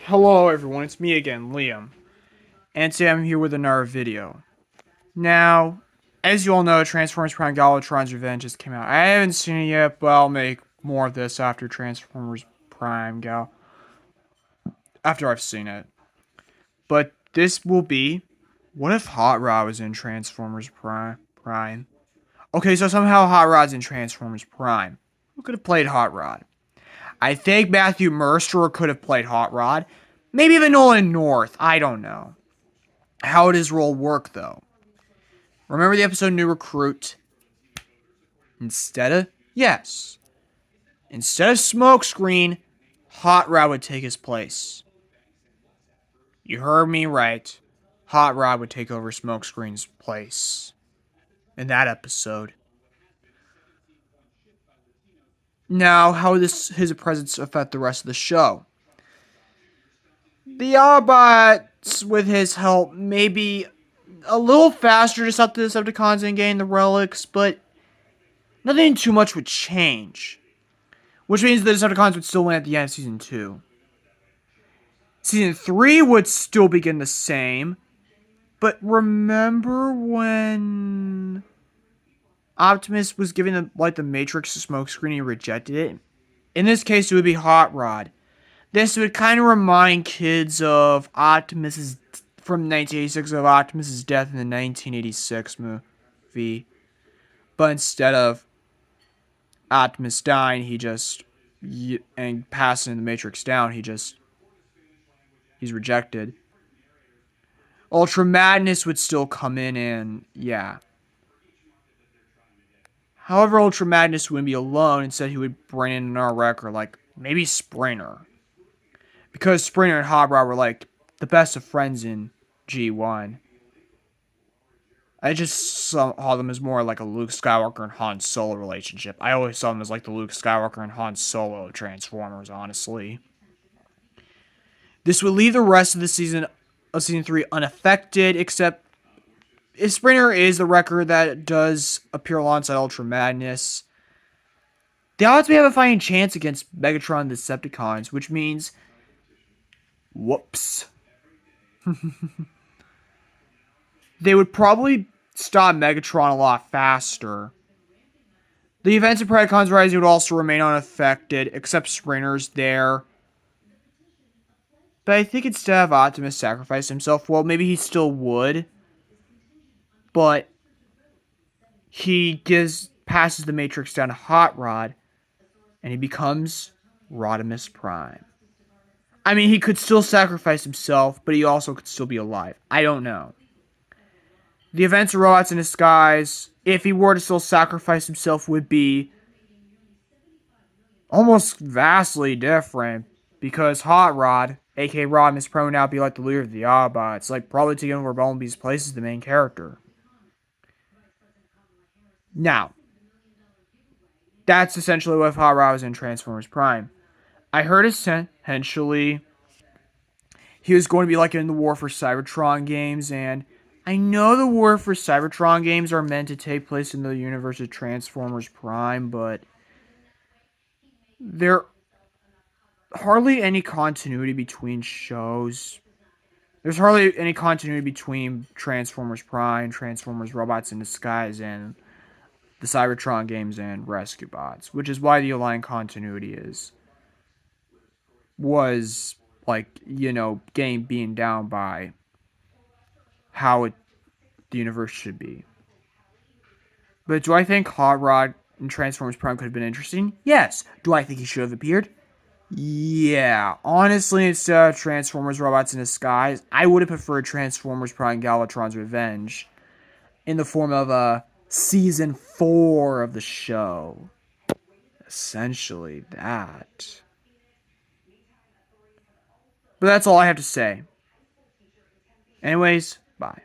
Hello everyone, it's me again, Liam, and today I'm here with another video. Now, as you all know, Transformers Prime Galvatron's Revenge just came out. I haven't seen it yet, but I'll make more of this after Transformers Prime Gal... after I've seen it. But this will be... what if Hot Rod was in Transformers Prime? Okay, so somehow Hot Rod's in Transformers Prime. Who could have played Hot Rod? I think Matthew Mercer could have played Hot Rod. Maybe even Nolan North. I don't know. How would his role work, though? Remember the episode New Recruit? Instead of Smokescreen, Hot Rod would take his place. You heard me right. Hot Rod would take over Smokescreen's place in that episode. Now, how would his presence affect the rest of the show? The Autobots, with his help, maybe a little faster to stop the Decepticons and gain the relics, but nothing too much would change. Which means the Decepticons would still win at the end of Season 2. Season 3 would still begin the same. But remember when Optimus was giving the Matrix to Smokescreen and he rejected it? In this case, it would be Hot Rod. This would kind of remind kids of from 1986 of Optimus's death in the 1986 movie. But instead of Optimus dying, and passing the Matrix down, he's rejected. Ultra Madness would still come in and, yeah. However, Ultra Madness wouldn't be alone. Instead, he would bring in another wrecker, like maybe Sprinter. Because Sprinter and Hot Rod were like the best of friends in G1. I just saw them as more like a Luke Skywalker and Han Solo relationship. I always saw them as like the Luke Skywalker and Han Solo of Transformers, honestly. This would leave the rest of the season 3 unaffected, except if Sprinter is the wrecker that does appear alongside Ultra Madness. The odds may have a fighting chance against Megatron and the Decepticons, which means... whoops. They would probably stop Megatron a lot faster. The events of Predacons Rising would also remain unaffected, except Sprinter's there. But I think instead of Optimus sacrifice himself, well, maybe he still would. But he passes the Matrix down to Hot Rod, and he becomes Rodimus Prime. I mean, he could still sacrifice himself, but he also could still be alive. I don't know. The events of Robots in Disguise, if he were to still sacrifice himself, would be almost vastly different. Because Hot Rod, aka Rodimus Prime, would now be like the leader of the Autobots. Like, probably taking over Bumblebee's place as the main character. Now, that's essentially what Hot Rod was in Transformers Prime. I heard essentially he was going to be like in the War for Cybertron games, and I know the War for Cybertron games are meant to take place in the universe of Transformers Prime, but there hardly any continuity between shows. There's hardly any continuity between Transformers Prime, Transformers Robots in Disguise, and the Cybertron games and Rescue Bots, which is why the Alliance continuity was like, game being down by how the universe should be. But do I think Hot Rod in Transformers Prime could have been interesting? Yes. Do I think he should have appeared? Yeah. Honestly, instead of Transformers Robots in Disguise, I would have preferred Transformers Prime Galvatron's Revenge in the form of a Season 4 of the show. Essentially that. But that's all I have to say. Anyways, bye.